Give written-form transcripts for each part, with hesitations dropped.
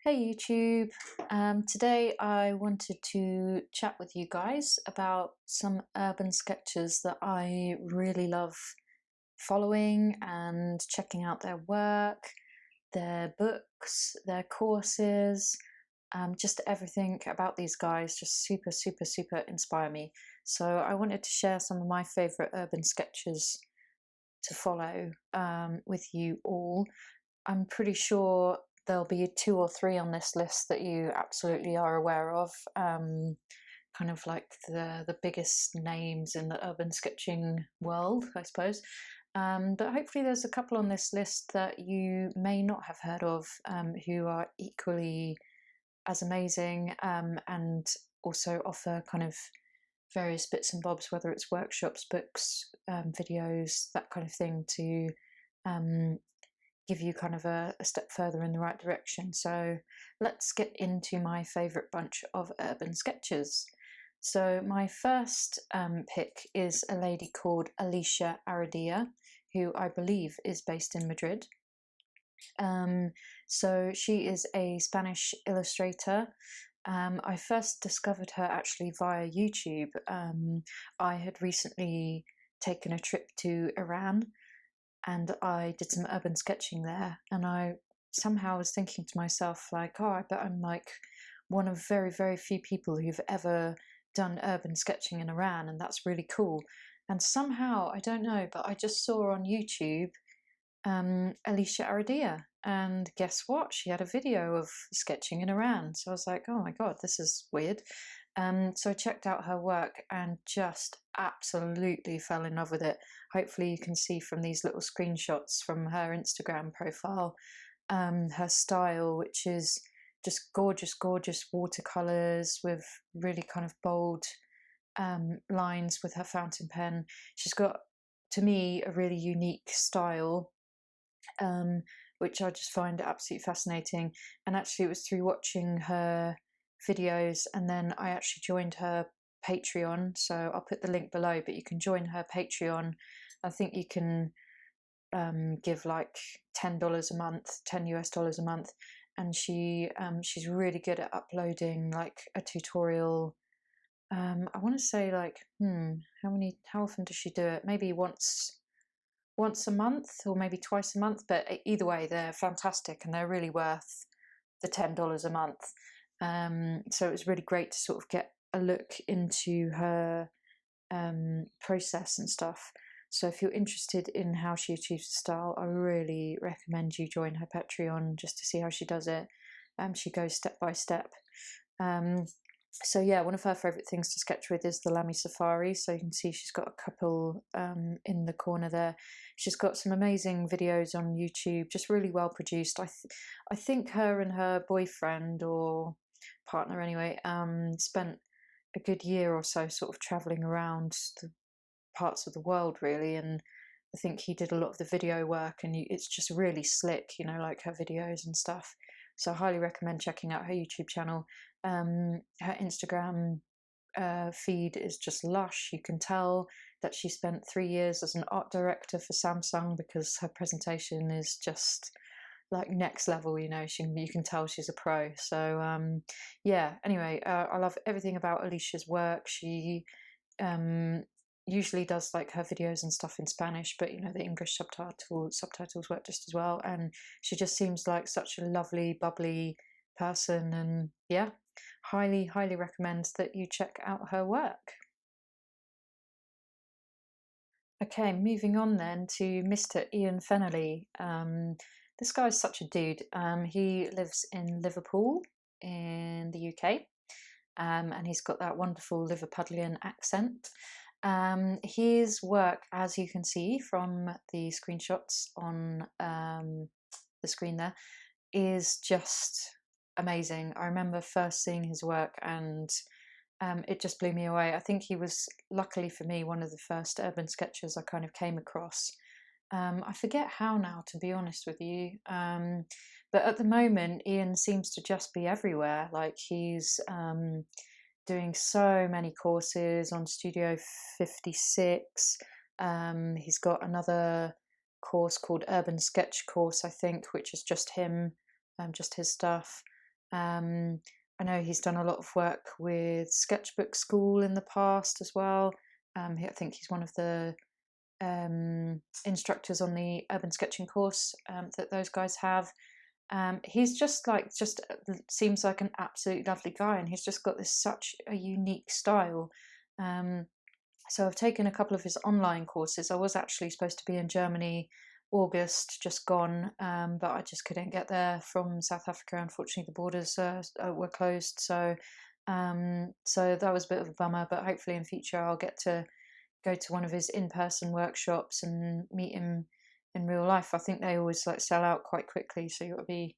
Hey YouTube, today I wanted to chat with you guys about some urban sketchers that I really love following and checking out their work, their books, their courses, just everything about these guys just super inspire me. So I wanted to share some of my favourite urban sketchers to follow with you all. I'm pretty sure there'll be two or three on this list that you absolutely are aware of, kind of like the biggest names in the urban sketching world, I suppose. But hopefully there's a couple on this list that you may not have heard of, who are equally as amazing, and also offer kind of various bits and bobs, whether it's workshops, books, videos, that kind of thing, to um, give you kind of a step further in the right direction. So let's get into my favourite bunch of urban sketches. So my first pick is a lady called Alicia Aradilla, who I believe is based in Madrid. So she is a Spanish illustrator. I first discovered her actually via YouTube. I had recently taken a trip to Iran and I did some urban sketching there, and I somehow was thinking to myself, like, oh, I bet I'm like one of very few people who've ever done urban sketching in Iran, and that's really cool. And somehow, I don't know, but I just saw on YouTube Alicia Aradilla, and guess what? She had a video of sketching in Iran. So I was like, oh my god, this is weird. So I checked out her work and just absolutely fell in love with it. Hopefully, you can see from these little screenshots from her Instagram profile, her style, which is just gorgeous watercolors with really kind of bold lines with her fountain pen. She's got, to me, a really unique style, which I just find absolutely fascinating. And actually, it was through watching her videos, and then I actually joined her Patreon. So I'll put the link below, but you can join her Patreon. I think you can give like $10 a month, 10 US dollars a month, and she's really good at uploading like a tutorial. I want to say like how often does she do it? Maybe once a month or maybe twice a month, but either way, they're fantastic and they're really worth the $10 a month. So it was really great to sort of get a look into her process and stuff. So if you're interested in how she achieves the style, I really recommend you join her Patreon just to see how she does it. She goes step by step. So yeah, one of her favourite things to sketch with is the Lamy Safari. So you can see she's got a couple in the corner there. She's got some amazing videos on YouTube, just really well produced. I think her and her boyfriend, or partner anyway, spent a good year or so sort of travelling around the parts of the world really, and I think he did a lot of the video work, and it's just really slick, like her videos and stuff. So I highly recommend checking out her YouTube channel. Her Instagram feed is just lush. You can tell that she spent 3 years as an art director for Samsung, because her presentation is just like next level. You can tell she's a pro. So yeah. Anyway, I love everything about Alicia's work. She usually does like her videos and stuff in Spanish, but the English subtitles work just as well. And she just seems like such a lovely, bubbly person. And yeah, highly recommend that you check out her work. Okay, moving on then to Mr. Ian Fennelly. This guy's such a dude. He lives in Liverpool in the UK, and he's got that wonderful Liverpudlian accent. His work, as you can see from the screenshots on the screen there, is just amazing. I remember first seeing his work, and it just blew me away. I think he was, luckily for me, one of the first urban sketchers I kind of came across. I forget how now, to be honest with you. But at the moment, Ian seems to just be everywhere. Like he's doing so many courses on Studio 56. He's got another course called Urban Sketch Course, I think, which is just him, just his stuff. I know he's done a lot of work with Sketchbook School in the past as well. I think he's one of the instructors on the urban sketching course that those guys have. He's just seems like an absolutely lovely guy, and he's just got this such a unique style. So I've taken a couple of his online courses. I was actually supposed to be in Germany August, just gone, but I just couldn't get there from South Africa. Unfortunately, the borders were closed, so that was a bit of a bummer. But hopefully, in future, I'll get to go to one of his in-person workshops and meet him in real life. I think they always sell out quite quickly, so you got to be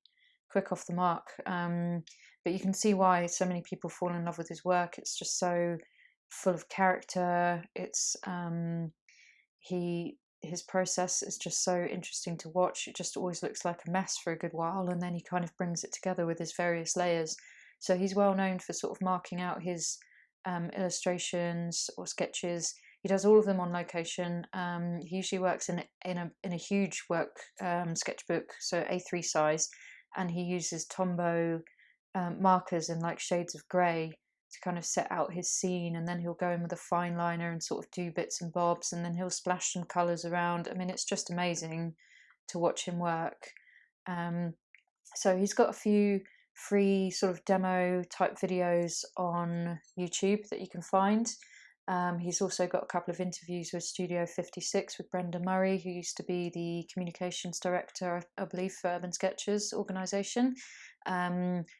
quick off the mark. But you can see why so many people fall in love with his work. It's just so full of character. It's his process is just so interesting to watch. It just always looks like a mess for a good while, and then he kind of brings it together with his various layers. So he's well known for sort of marking out his illustrations or sketches. He does all of them on location. He usually works in a huge work sketchbook, so A3 size, and he uses Tombow markers in shades of grey to kind of set out his scene, and then he'll go in with a fine liner and sort of do bits and bobs, and then he'll splash some colours around. I mean, it's just amazing to watch him work. So he's got a few free sort of demo type videos on YouTube that you can find. He's also got a couple of interviews with Studio 56 with Brenda Murray, who used to be the communications director, I believe, for Urban Sketchers organisation.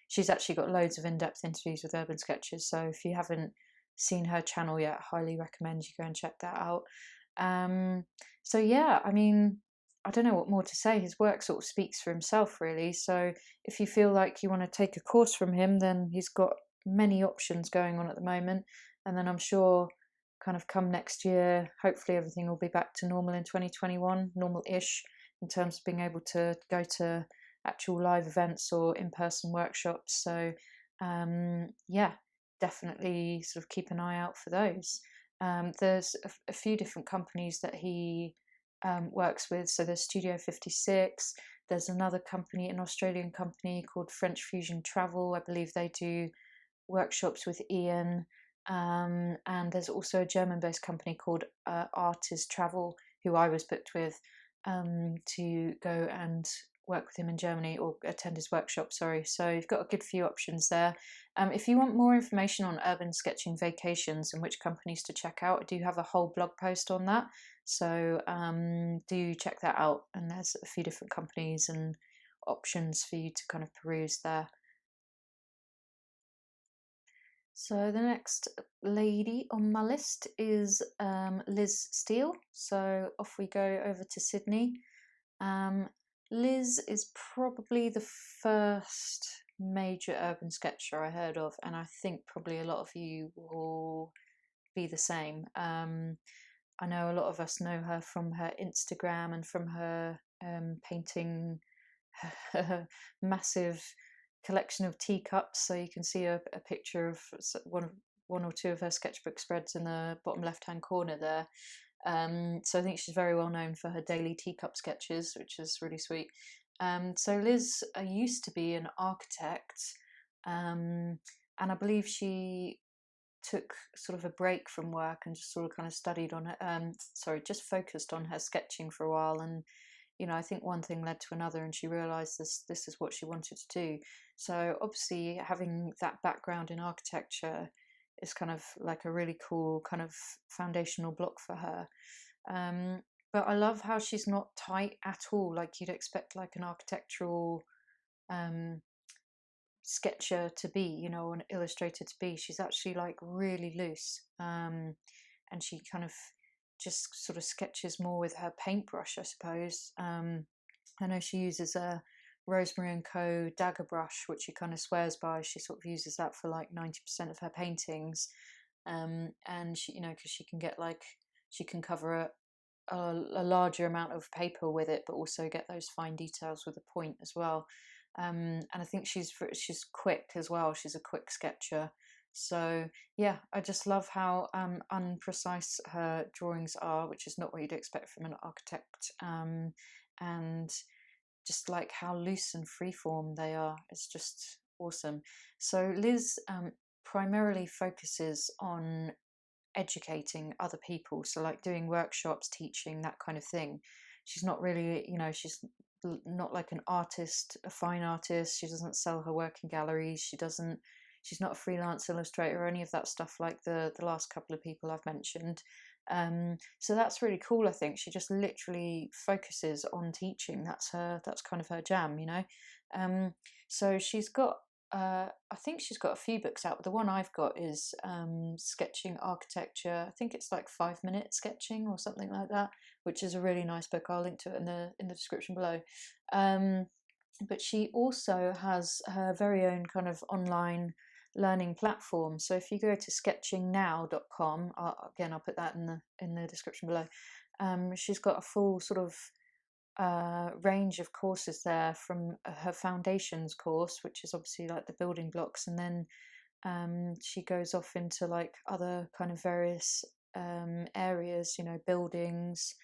She's actually got loads of in-depth interviews with Urban Sketchers, so if you haven't seen her channel yet, I highly recommend you go and check that out. So yeah, I mean, I don't know what more to say. His work sort of speaks for himself, really. So if you feel like you want to take a course from him, then he's got many options going on at the moment. And then I'm sure kind of come next year, hopefully everything will be back to normal in 2021, normal-ish, in terms of being able to go to actual live events or in-person workshops. So yeah, definitely sort of keep an eye out for those. There's a few different companies that he works with. So there's Studio 56. There's another company, an Australian company called French Fusion Travel. I believe they do workshops with Ian. And there's also a German-based company called Art is Travel, who I was booked with to go and work with him in Germany, or attend his workshop, sorry. So you've got a good few options there. If you want more information on urban sketching vacations and which companies to check out, I do have a whole blog post on that. So do check that out. And there's a few different companies and options for you to kind of peruse there. So the next lady on my list is Liz Steele. So off we go over to Sydney. Liz is probably the first major urban sketcher I heard of, and I think probably a lot of you will be the same. I know a lot of us know her from her Instagram and from her painting her massive collection of teacups. So you can see a picture of one or two of her sketchbook spreads in the bottom left-hand corner there. So I think she's very well known for her daily teacup sketches, which is really sweet. So Liz used to be an architect, and I believe she took sort of a break from work and just sort of kind of studied on it. Just focused on her sketching for a while, and I think one thing led to another, and she realised this is what she wanted to do. So obviously, having that background in architecture is kind of like a really cool kind of foundational block for her. But I love how she's not tight at all, like you'd expect like an architectural sketcher to be, an illustrator to be. She's actually like really loose, and she kind of just sort of sketches more with her paintbrush, I suppose. I know she uses a Rosemary & Co. dagger brush, which she kind of swears by. She sort of uses that for like 90% of her paintings, and she, because she can get she can cover a larger amount of paper with it, but also get those fine details with a point as well. And I think she's quick as well. She's a quick sketcher. So yeah, I just love how unprecise her drawings are, which is not what you'd expect from an architect. And just like how loose and freeform they are. It's just awesome. So Liz primarily focuses on educating other people, so like doing workshops, teaching, that kind of thing. She's not really, she's not like an artist, a fine artist. She doesn't sell her work in galleries. She's not a freelance illustrator or any of that stuff like the last couple of people I've mentioned. So that's really cool. I think she just literally focuses on teaching. That's kind of her jam, so she's got I think she's got a few books out, but the one I've got is Sketching Architecture. I think it's like 5-minute sketching or something like that, which is a really nice book. I'll link to it in the description below. But she also has her very own kind of online learning platform. So if you go to sketchingnow.com, again I'll put that in the description below. She's got a full sort of range of courses there, from her foundations course, which is obviously like the building blocks, and then she goes off into like other kind of various areas, buildings.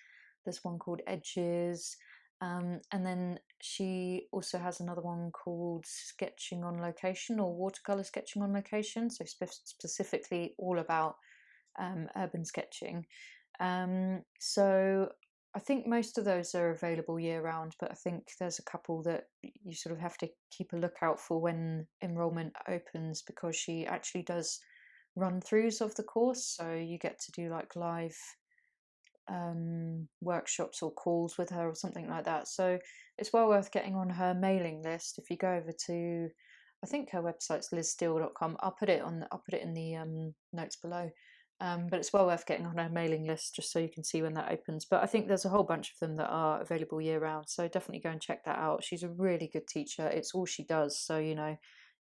There's one called edges, and then she also has another one called sketching on location, or watercolor sketching on location, so specifically all about urban sketching. So I think most of those are available year round, but I think there's a couple that you sort of have to keep a lookout for when enrollment opens, because she actually does run throughs of the course. So you get to do like live workshops or calls with her or something like that. So it's well worth getting on her mailing list. If you go over to, I think her website's lizsteele.com. I'll put it in the notes below. But it's well worth getting on her mailing list just so you can see when that opens. But I think there's a whole bunch of them that are available year round, so definitely go and check that out. She's a really good teacher. It's all she does, so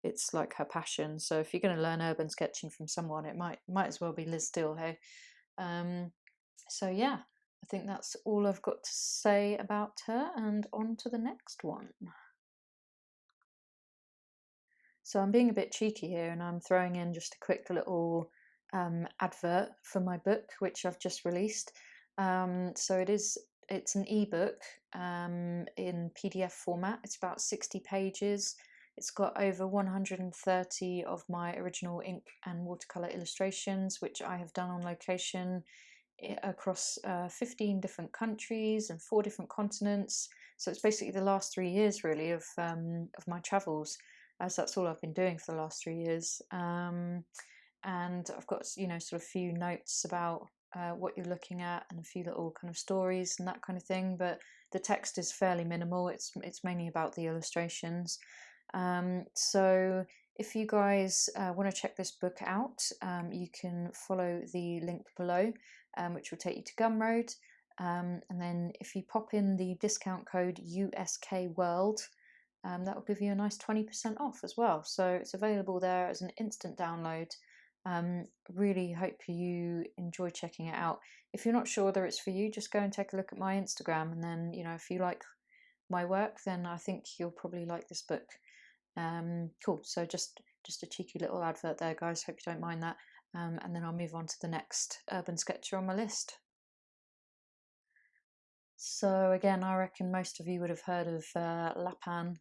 it's like her passion. So if you're going to learn urban sketching from someone, it might as well be Liz Steele, hey. So yeah, I think that's all I've got to say about her, and on to the next one. So I'm being a bit cheeky here, and I'm throwing in just a quick little advert for my book, which I've just released. So it's an ebook in PDF format. It's about 60 pages. It's got over 130 of my original ink and watercolor illustrations, which I have done on location across 15 different countries and 4 different continents. So it's basically the last 3 years really of my travels, as that's all I've been doing for the last 3 years. And I've got sort of a few notes about what you're looking at, and a few little kind of stories and that kind of thing, but the text is fairly minimal. It's mainly about the illustrations. So if you guys want to check this book out, you can follow the link below, which will take you to Gumroad, and then if you pop in the discount code USKWorld, that will give you a nice 20% off as well. So it's available there as an instant download. Really hope you enjoy checking it out. If you're not sure whether it's for you, just go and take a look at my Instagram, and then if you like my work, then I think you'll probably like this book. Cool. So just a cheeky little advert there, guys. Hope you don't mind that. And then I'll move on to the next urban sketcher on my list. So again, I reckon most of you would have heard of Lapin.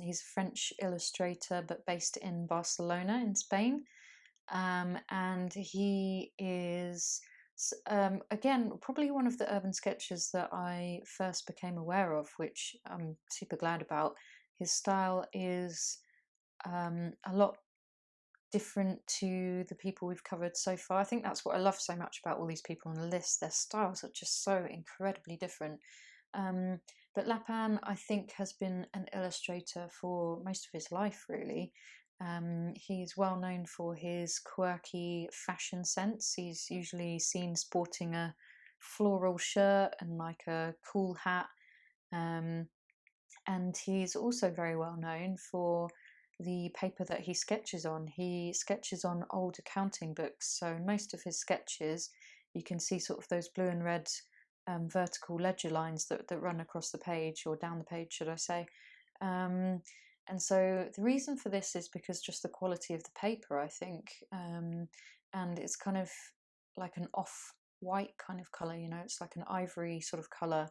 He's a French illustrator, but based in Barcelona in Spain. And he is, again, probably one of the urban sketchers that I first became aware of, which I'm super glad about. His style is a lot different to the people we've covered so far. I think that's what I love so much about all these people on the list. Their styles are just so incredibly different. But Lapin, I think, has been an illustrator for most of his life, really. He's well known for his quirky fashion sense. He's usually seen sporting a floral shirt and like a cool hat. And he's also very well known for the paper that he sketches on. He sketches on old accounting books. So most of his sketches, you can see sort of those blue and red vertical ledger lines that run across the page, or down the page, should I say. And so the reason for this is because just the quality of the paper, I think, and it's kind of like an off-white kind of colour, it's like an ivory sort of colour.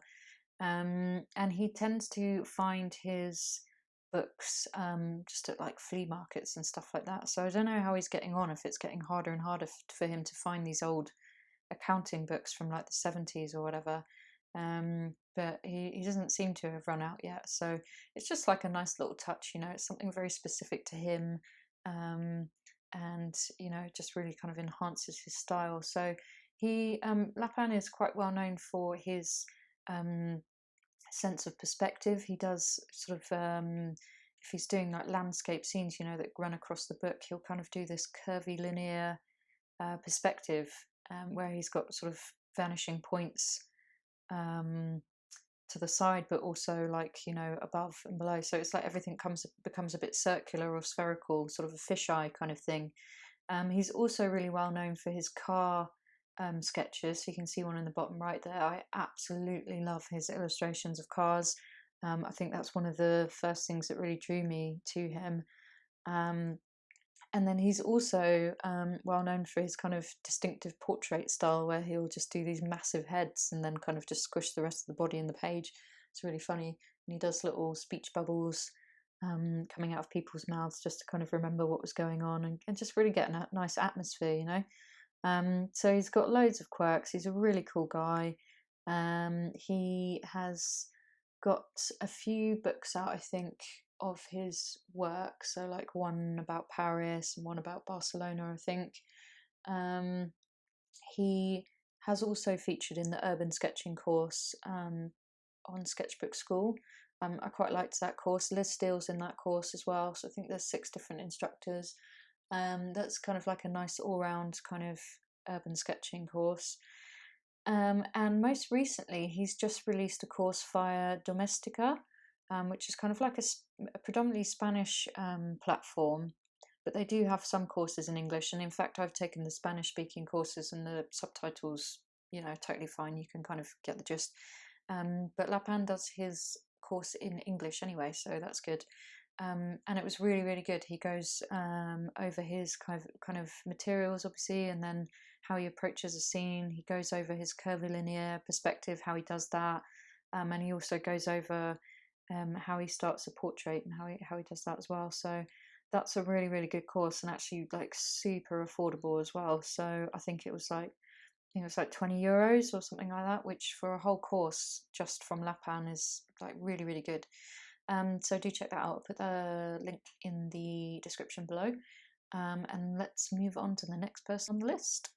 And he tends to find his books just at like flea markets and stuff like that. So I don't know how he's getting on, if it's getting harder and harder for him to find these old accounting books from like the 70s or whatever. But he doesn't seem to have run out yet. So it's just like a nice little touch, you know, it's something very specific to him. And, you know, just really kind of enhances his style. So Lapin is quite well known for his sense of perspective. He does sort of, if he's doing like landscape scenes, you know, that run across the book, he'll kind of do this curvy linear perspective, where he's got sort of vanishing points to the side, but also like, you know, above and below. So it's like everything becomes a bit circular or spherical, sort of a fisheye kind of thing. He's also really well known for his car sketches. So you can see one in the bottom right there. I absolutely love his illustrations of cars. I think that's one of the first things that really drew me to him. And then he's also well known for his kind of distinctive portrait style, where he'll just do these massive heads and then kind of just squish the rest of the body in the page. It's really funny. And he does little speech bubbles coming out of people's mouths just to kind of remember what was going on, and just really get a nice atmosphere, you know. So he's got loads of quirks. He's a really cool guy. He has got a few books out, I think, of his work. So like one about Paris and one about Barcelona, I think. He has also featured in the urban sketching course on Sketchbook School. I quite liked that course. Liz Steele's in that course as well. So I think there's 6 different instructors. That's kind of like a nice all-round kind of urban sketching course. And most recently, he's just released a course via Domestika, which is kind of like a predominantly Spanish platform, but they do have some courses in English. And in fact, I've taken the Spanish-speaking courses, and the subtitles, you know, totally fine. You can kind of get the gist. But Lapin does his course in English anyway, so that's good. And it was really, really good. He goes over his kind of materials, obviously, and then how he approaches a scene. He goes over his curvilinear perspective, how he does that, and he also goes over how he starts a portrait and how he does that as well. So that's a really, really good course, and actually like super affordable as well. So I think it was like €20 or something like that, which for a whole course just from Lapin is like really, really good. So do check that out. I'll put the link in the description below. And let's move on to the next person on the list.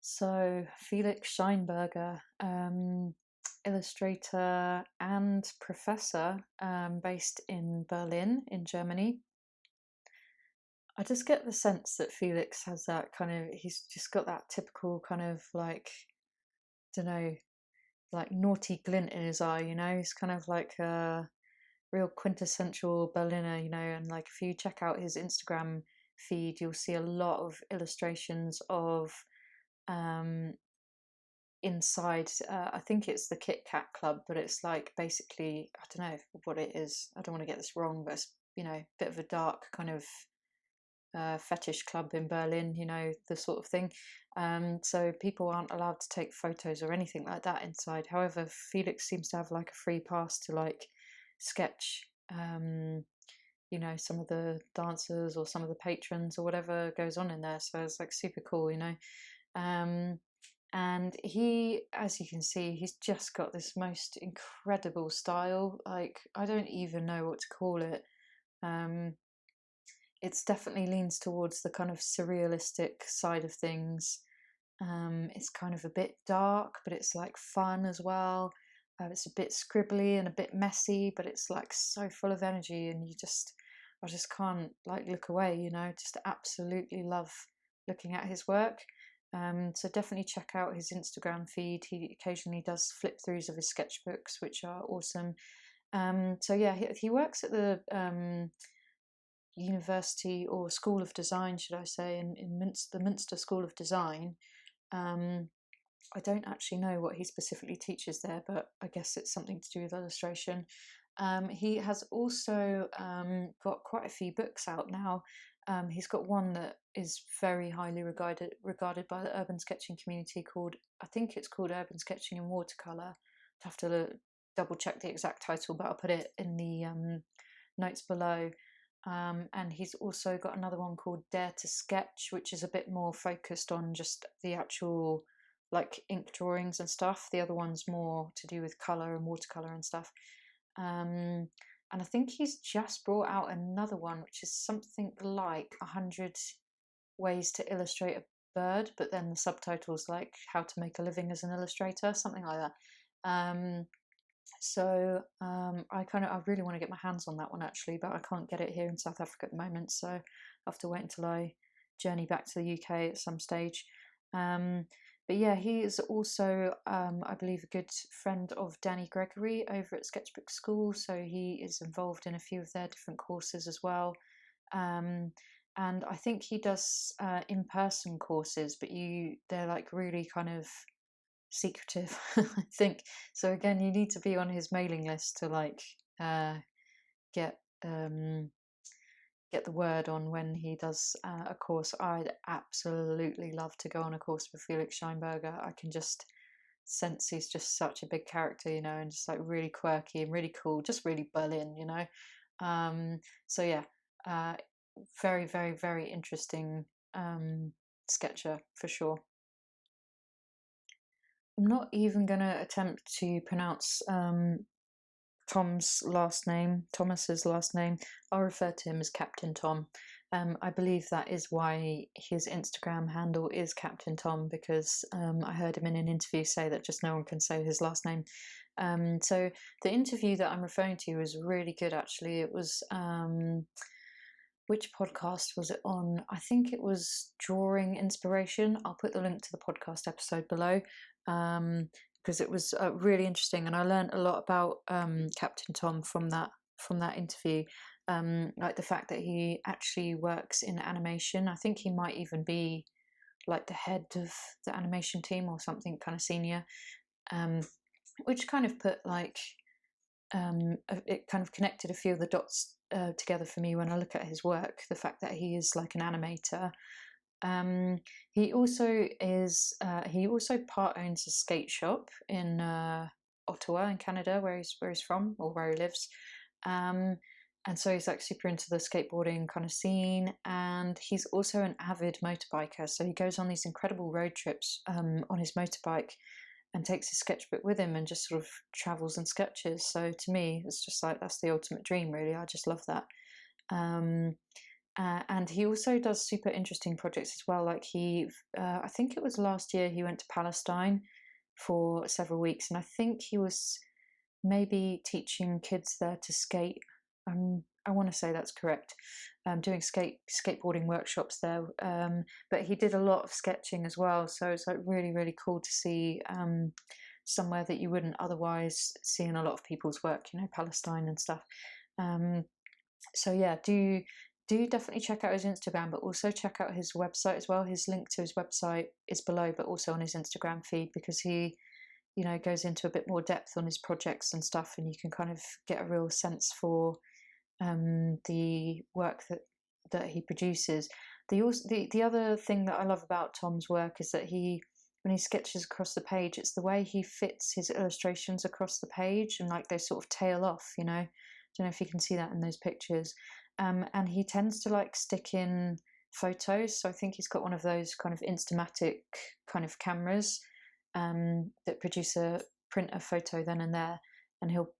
So Felix Scheinberger, illustrator and professor, based in Berlin in Germany. I just get the sense that Felix has that kind of, he's just got that typical kind of like, don't know, like naughty glint in his eye, you know. He's kind of like a real quintessential Berliner, you know. And like if you check out his Instagram feed, you'll see a lot of illustrations of inside, I think it's the Kit Kat Club, but it's like basically, I don't know what it is, I don't want to get this wrong, but it's, you know, a bit of a dark kind of fetish club in Berlin, you know, the sort of thing. So people aren't allowed to take photos or anything like that inside. However, Felix seems to have like a free pass to like sketch, you know, some of the dancers or some of the patrons or whatever goes on in there. So it's like super cool, you know. And he, as you can see, he's just got this most incredible style. Like, I don't even know what to call it. It's definitely leans towards the kind of surrealistic side of things. It's kind of a bit dark, but it's like fun as well. It's a bit scribbly and a bit messy, but it's like so full of energy, and I just can't like look away, you know. Just absolutely love looking at his work. So definitely check out his Instagram feed. He occasionally does flip throughs of his sketchbooks, which are awesome. So yeah, he works at the University or School of Design, should I say, in the Münster School of Design. I don't actually know what he specifically teaches there, but I guess it's something to do with illustration. He has also got quite a few books out now. He's got one that is very highly regarded by the urban sketching community called, I think it's called Urban Sketching in Watercolour. I have to double check the exact title, but I'll put it in the notes below. And he's also got another one called Dare to Sketch, which is a bit more focused on just the actual like ink drawings and stuff. The other one's more to do with colour and watercolour and stuff. And I think he's just brought out another one, which is something like 100 ways to illustrate a bird, but then the subtitle's like how to make a living as an illustrator, something like that. I really want to get my hands on that one actually, but I can't get it here in South Africa at the moment, so I'll have to wait until I journey back to the UK at some stage. But yeah, he is also, I believe, a good friend of Danny Gregory over at Sketchbook School, so he is involved in a few of their different courses as well. And I think he does in-person courses, but they're like really kind of secretive, I think. So again, you need to be on his mailing list to like get the word on when he does a course. I'd absolutely love to go on a course with Felix Scheinberger. I can just sense he's just such a big character, you know, and just like really quirky and really cool, just really Berlin, you know. So yeah, very, very, very interesting sketcher for sure. I'm not even going to attempt to pronounce Thomas's last name. I'll refer to him as Captain Tom. I believe that is why his Instagram handle is Captain Tom, because I heard him in an interview say that just no one can say his last name. So the interview that I'm referring to was really good, actually. It was, which podcast was it on? I think it was Drawing Inspiration. I'll put the link to the podcast episode below. Because it was really interesting, and I learned a lot about Captain Tom from that interview. Like the fact that he actually works in animation. I think he might even be like the head of the animation team or something kind of senior, which kind of put like it kind of connected a few of the dots together for me when I look at his work. The fact that he is like an animator. He also part owns a skate shop in Ottawa in Canada, where he's from, or where he lives. And so he's like super into the skateboarding kind of scene, and he's also an avid motorbiker. So he goes on these incredible road trips on his motorbike and takes his sketchbook with him and just sort of travels and sketches. So to me, it's just like that's the ultimate dream, really. I just love that. And he also does super interesting projects as well. Like I think it was last year, he went to Palestine for several weeks, and I think he was maybe teaching kids there to skate. I want to say that's correct. Doing skateboarding workshops there, but he did a lot of sketching as well. So it's like really, really cool to see somewhere that you wouldn't otherwise see in a lot of people's work. You know, Palestine and stuff. So yeah, do definitely check out his Instagram, but also check out his website as well. His link to his website is below, but also on his Instagram feed, because he, you know, goes into a bit more depth on his projects and stuff, and you can kind of get a real sense for the work that he produces. The other thing that I love about Tom's work is that when he sketches across the page, it's the way he fits his illustrations across the page, and like they sort of tail off, you know. I don't know if you can see that in those pictures. And he tends to like stick in photos. So I think he's got one of those kind of Instamatic kind of cameras that print a photo then and there, and he'll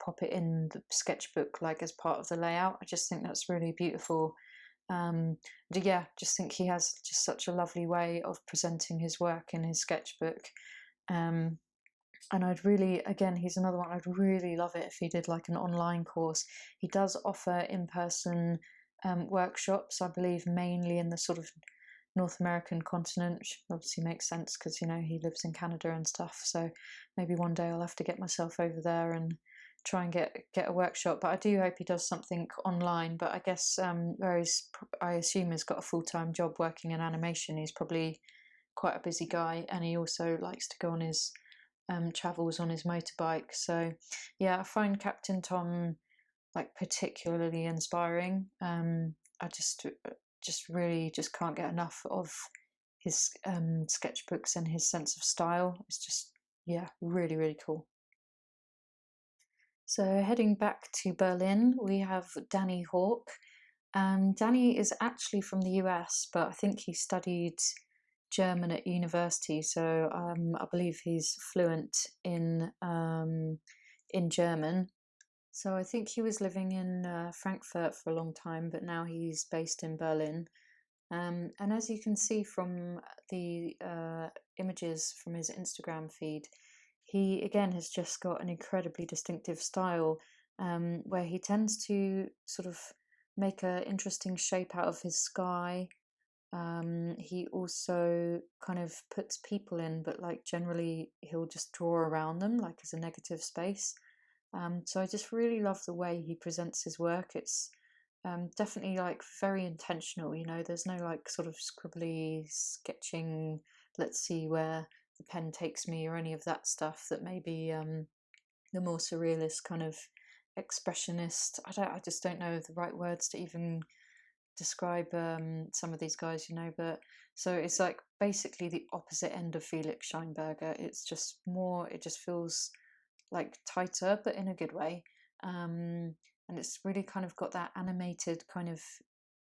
pop it in the sketchbook like as part of the layout. I just think that's really beautiful. Yeah, just think he has just such a lovely way of presenting his work in his sketchbook. And he's another one, I'd really love it if he did like an online course. He does offer in-person workshops, I believe, mainly in the sort of North American continent, which obviously makes sense because, you know, he lives in Canada and stuff. So maybe one day I'll have to get myself over there and try and get a workshop. But I do hope he does something online. But I guess I assume he's got a full-time job working in animation. He's probably quite a busy guy, and he also likes to go on his travels on his motorbike. So yeah, I find Captain Tom like particularly inspiring. I just really just can't get enough of his sketchbooks and his sense of style. It's just, yeah, really, really cool. So heading back to Berlin, we have Danny Hawk. Danny is actually from the US, but I think he studied German at university, so I believe he's fluent in German. So I think he was living in Frankfurt for a long time, but now he's based in Berlin. And as you can see from the images from his Instagram feed, he again has just got an incredibly distinctive style, where he tends to sort of make an interesting shape out of his sky. He also kind of puts people in, but like generally he'll just draw around them, like as a negative space. So I just really love the way he presents his work. It's definitely like very intentional, you know, there's no like sort of scribbly sketching, let's see where the pen takes me, or any of that stuff that maybe the more surrealist kind of expressionist, I just don't know the right words to even describe some of these guys, you know, but so it's like basically the opposite end of Felix Scheinberger. It's just more, it just feels like tighter, but in a good way. And it's really kind of got that animated kind of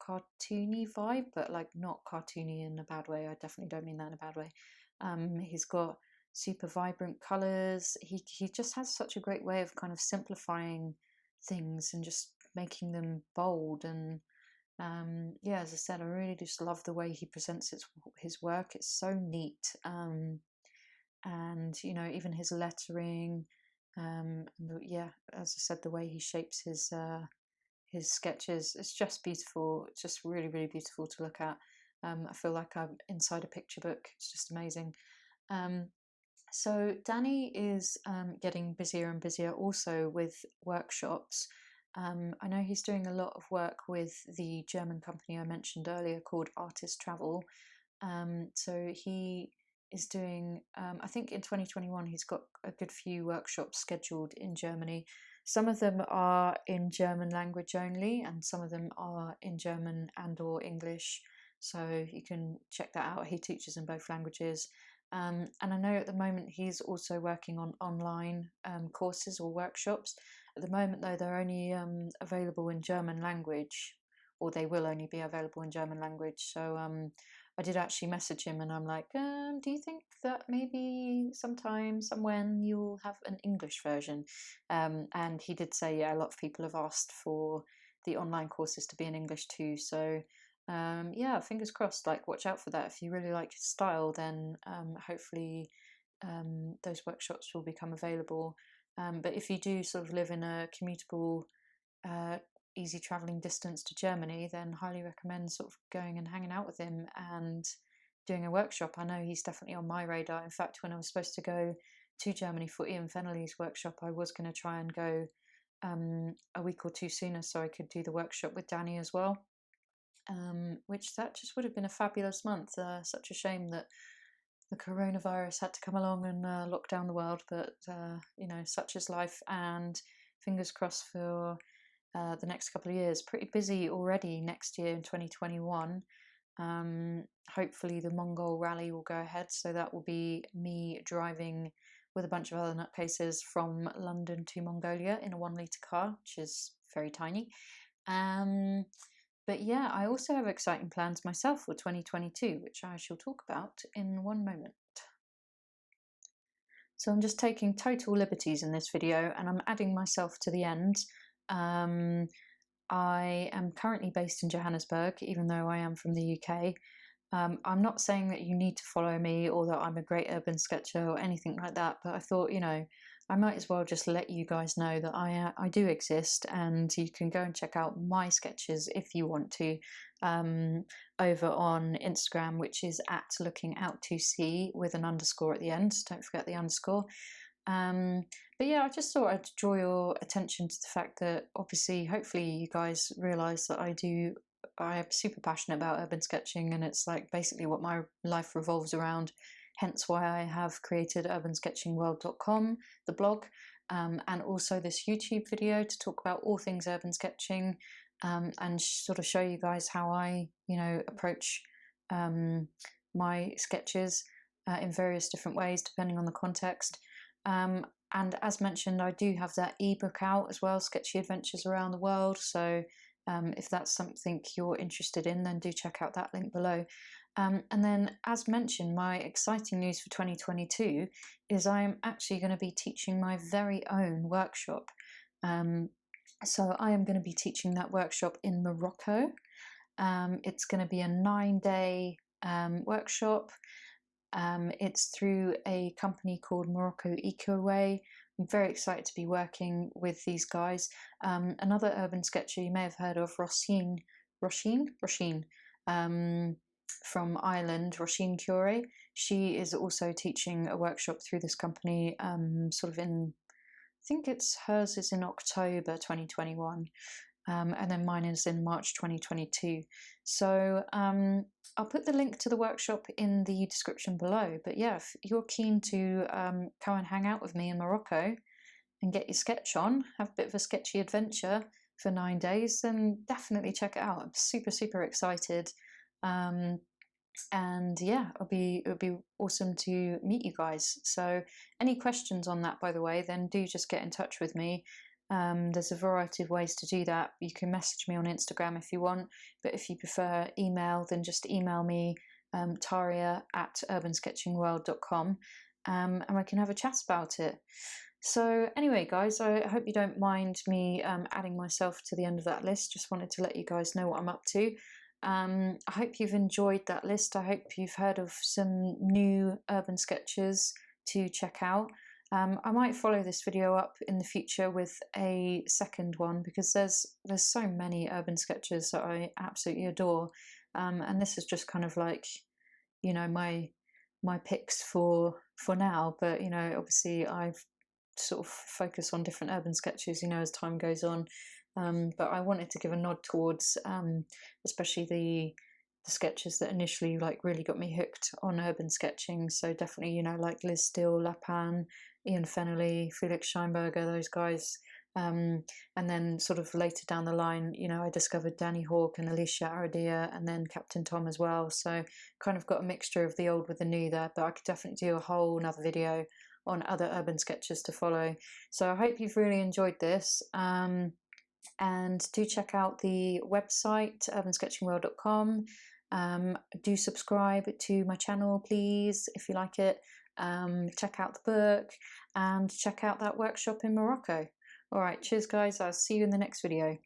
cartoony vibe, but like not cartoony in a bad way. I definitely don't mean that in a bad way. He's got super vibrant colors. He just has such a great way of kind of simplifying things and just making them bold. And yeah, as I said, I really just love the way he presents his work. It's so neat. And you know, even his lettering, yeah, as I said, the way he shapes his sketches, it's just beautiful. It's just really, really beautiful to look at. I feel like I'm inside a picture book. It's just amazing. Um, so Danny is getting busier and busier also with workshops. I know he's doing a lot of work with the German company I mentioned earlier called Artist Travel. So he is doing, I think in 2021, he's got a good few workshops scheduled in Germany. Some of them are in German language only, and some of them are in German and or English. So you can check that out. He teaches in both languages. And I know at the moment he's also working on online courses or workshops. At the moment, though, they're only available in German language, or they will only be available in German language. So I did actually message him and I'm like, do you think that maybe sometime, somewhen, you'll have an English version? And he did say, yeah, a lot of people have asked for the online courses to be in English too. So yeah, fingers crossed, like watch out for that. If you really like his style, then hopefully those workshops will become available. But if you do sort of live in a commutable, easy travelling distance to Germany, then highly recommend sort of going and hanging out with him and doing a workshop. I know he's definitely on my radar. In fact, when I was supposed to go to Germany for Ian Fennelly's workshop, I was going to try and go a week or two sooner so I could do the workshop with Danny as well. Which that just would have been a fabulous month. Such a shame that the coronavirus had to come along and lock down the world, but you know, such is life. And fingers crossed for the next couple of years. Pretty busy already next year in 2021. Hopefully the Mongol rally will go ahead, so that will be me driving with a bunch of other nutcases from London to Mongolia in a 1 litre car, which is very tiny. But yeah, I also have exciting plans myself for 2022, which I shall talk about in one moment. So I'm just taking total liberties in this video and I'm adding myself to the end. I am currently based in Johannesburg, even though I am from the UK. I'm not saying that you need to follow me or that I'm a great urban sketcher or anything like that, but I thought, you know, I might as well just let you guys know that I do exist, and you can go and check out my sketches if you want to over on Instagram, which is at lookingout2c with an underscore at the end. Don't forget the underscore. But yeah, I just thought I'd draw your attention to the fact that obviously, hopefully you guys realise that I am super passionate about urban sketching, and it's like basically what my life revolves around. Hence why I have created urbansketchingworld.com, the blog, and also this YouTube video to talk about all things urban sketching, and sort of show you guys how I, you know, approach my sketches in various different ways depending on the context. And as mentioned, I do have that ebook out as well, Sketchy Adventures Around the World. So if that's something you're interested in, then do check out that link below. And then, as mentioned, my exciting news for 2022 is I am actually going to be teaching my very own workshop. So I am going to be teaching that workshop in Morocco. It's going to be a 9-day workshop. It's through a company called Morocco Eco Way. I'm very excited to be working with these guys. Another urban sketcher you may have heard of, Roisin, from Ireland, Roisin Cure. She is also teaching a workshop through this company, sort of in, I think hers is in October 2021. And then mine is in March 2022. So I'll put the link to the workshop in the description below. But yeah, if you're keen to come and hang out with me in Morocco and get your sketch on, have a bit of a sketchy adventure for 9 days, then definitely check it out. I'm super, super excited. And yeah, it'll be awesome to meet you guys. So any questions on that, by the way, then do just get in touch with me. There's a variety of ways to do that. You can message me on Instagram if you want, but if you prefer email, then just email me, taria@urbansketchingworld.com, and we can have a chat about it. So anyway, guys, I hope you don't mind me adding myself to the end of that list. Just wanted to let you guys know what I'm up to. I hope you've enjoyed that list. I hope you've heard of some new urban sketches to check out. I might follow this video up in the future with a second one, because there's so many urban sketches that I absolutely adore, and this is just kind of like, you know, my picks for now. But you know, obviously I've sort of focused on different urban sketches, you know, as time goes on. But I wanted to give a nod towards especially the sketches that initially like really got me hooked on urban sketching. So definitely, you know, like Liz Steele, Lapin, Ian Fennelly, Felix Scheinberger, those guys. And then sort of later down the line, you know, I discovered Danny Hawk and Alicia Aradilla, and then Captain Tom as well. So kind of got a mixture of the old with the new there, but I could definitely do a whole another video on other urban sketches to follow. So I hope you've really enjoyed this. And do check out the website, urbansketchingworld.com. Do subscribe to my channel, please, if you like it. Check out the book and check out that workshop in Morocco. All right, cheers, guys. I'll see you in the next video.